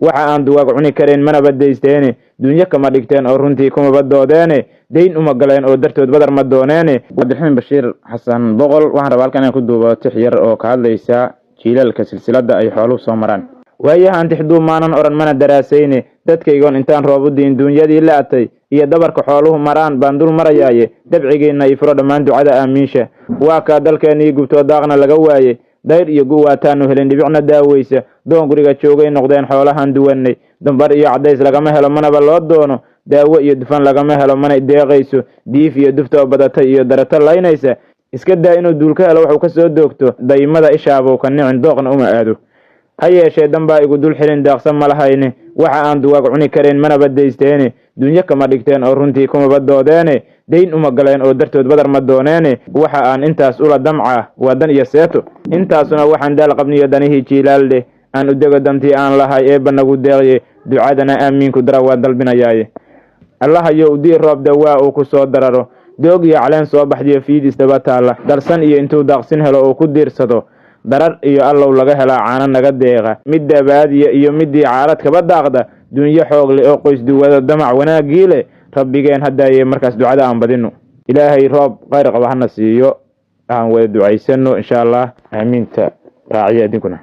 waxa aan dugaag cuni karin mana badaysteene dunya kama dhigteen oo runtii kuma badoodeene deyn uma galeen oo dartood badar ma dooneene Cabdiraxmaan Bashiir Xasan Boqol waxaan rabaa halkan inaan ku duubo tix yar oo ka hadlaysa jiilalka silsiladda ay xooluhu soo maraan waayahan tixduu maanan oran mana daraasayne dadkaygoon intaan roob u diin duunyadii la atay iyo dabarka xooluhu maraan baan dul marayaaye dabcigeena ay furo dhammaan ducada aaminsha waa ka dalkeenii gubtoo daaqna laga waaye dayr iyo guwaataanu helin dhibicna daaweysa doon guriga joogay noqdeen xoolahan duwanay dambar iyo cadays lagama helo manaba loo doono daawo iyo dufan lagama helo mana deeqayso diif iyo dufta badatay iyo darato laynaysa iska daa inuu duulka helo wuxuu ka soo doogto daymada ishaabuu ka nicin dooqna uma aado ha yeeshee danbaa igu dul xilin daaqsan ma lahayne waxa aan dugaag cuni karin mana badaysteene dunya kama dhigteen oo runtii kuma badoodeene deyn uma galeen oo dartood badar ma dooneene waxa aan intaas ula damca waa dan iyo seeto intaasuna waxaan daal qabniyo danihii jiilaalde aan u dego dantii aan lahay eebba nagu deeqye ducadana aamiinku dara waa dalbinayaaye allahayow dii roob dawaa uu ku soo dararo doog iyo caleen soo baxdiyo fiid isdaba taalla darsan iyo intuu daaqsin helo oo ku diirsado darar iyo allow laga helaa caano naga deeqa midda baadiya iyo midii caalad kaba daaqda dunyo xoog leh oo qoys duwado damac wanaagii leh rabbigeen haddaayee markaas ducada aan badino ilaahay roob khayr qaba hana siiyo aan wada ducaysano insha allah aamiinta raaciya idinkuna